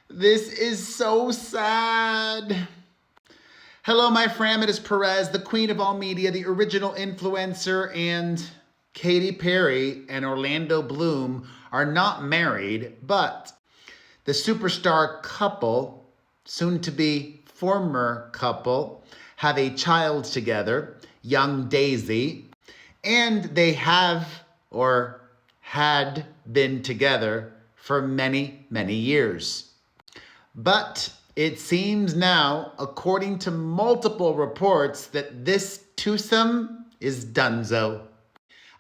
This is so sad. Hello, my fam. It is Perez, the queen of all media, the original influencer, and Katy Perry and Orlando Bloom are not married, but the superstar couple, soon to be former couple, have a child together, young Daisy, and they have or had been together for many, many years. But it seems now, according to multiple reports, that this twosome is donezo.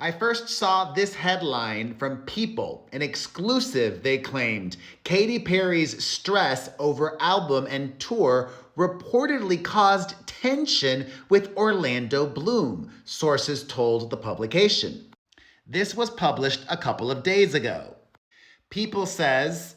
I first saw this headline from People, an exclusive, they claimed. Katy Perry's stress over album and tour reportedly caused tension with Orlando Bloom, sources told the publication. This was published a couple of days ago. People says,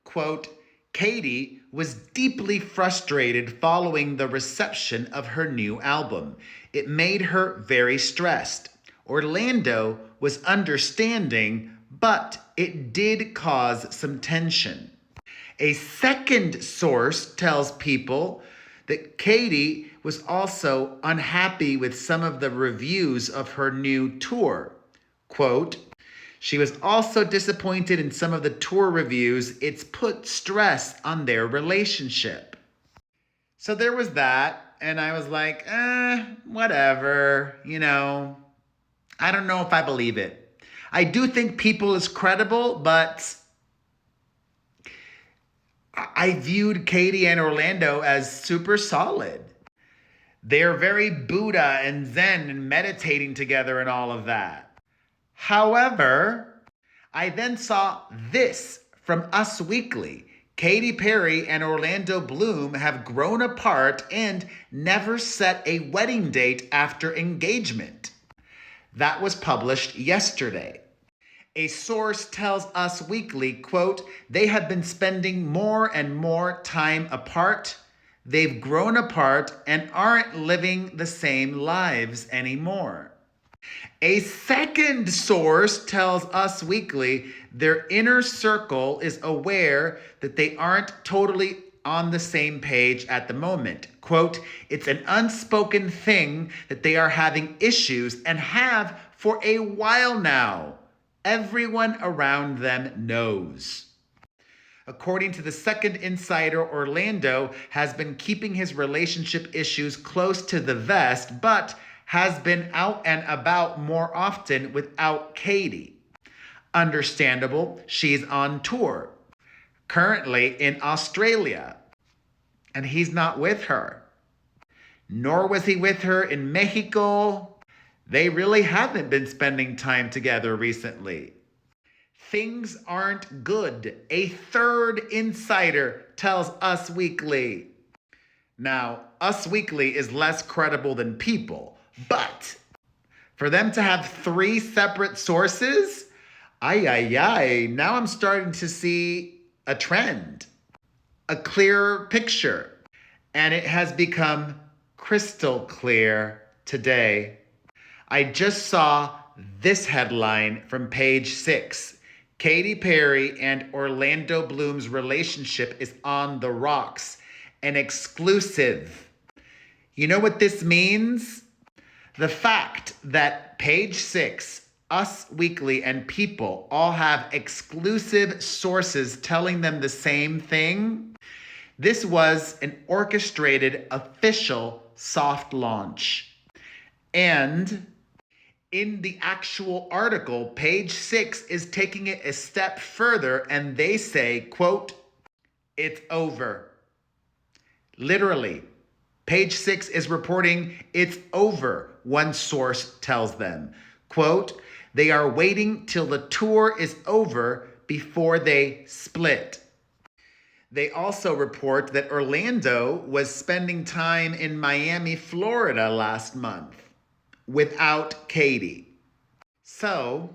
quote, Katy was deeply frustrated following the reception of her new album. It made her very stressed. Orlando was understanding, but it did cause some tension. A second source tells People that Katy was also unhappy with some of the reviews of her new tour. Quote, she was also disappointed in some of the tour reviews. It's put stress on their relationship. So there was that, and I was like, whatever, I don't know if I believe it. I do think People is credible, but I viewed Katy and Orlando as super solid. They're very Buddha and Zen and meditating together and all of that. However, I then saw this from Us Weekly. Katy Perry and Orlando Bloom have grown apart and never set a wedding date after engagement. That was published yesterday. A source tells Us Weekly, quote, they have been spending more and more time apart. They've grown apart and aren't living the same lives anymore. A second source tells Us Weekly their inner circle is aware that they aren't totally on the same page at the moment. Quote, it's an unspoken thing that they are having issues and have for a while now. Everyone around them knows. According to the second insider, Orlando has been keeping his relationship issues close to the vest, but has been out and about more often without Katy. Understandable, she's on tour, currently in Australia, and he's not with her. Nor was he with her in Mexico. They really haven't been spending time together recently. Things aren't good, a third insider tells Us Weekly. Now, Us Weekly is less credible than People, but for them to have three separate sources, now I'm starting to see a trend, a clearer picture, and it has become crystal clear today. I just saw this headline from page 6. Katy Perry and Orlando Bloom's relationship is on the rocks. An exclusive. You know what this means? The fact that page 6, Us Weekly, and People all have exclusive sources telling them the same thing. This was an orchestrated official soft launch. And in the actual article, page 6 is taking it a step further, and they say, quote, it's over. Literally, page 6 is reporting it's over, one source tells them. Quote, they are waiting till the tour is over before they split. They also report that Orlando was spending time in Miami, Florida last month without Katy. So,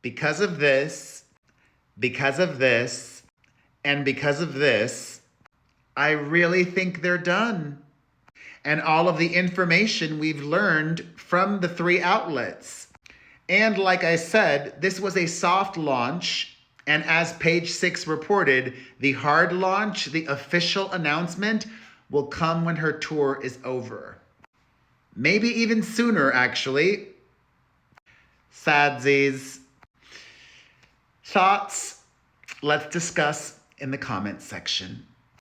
because of this, and because of this, I really think they're done. And all of the information we've learned from the three outlets. And like I said, this was a soft launch, And as Page 6 reported, the hard launch, the official announcement, will come when her tour is over. Maybe even sooner, actually. Sadsies. Thoughts? Let's discuss in the comments section.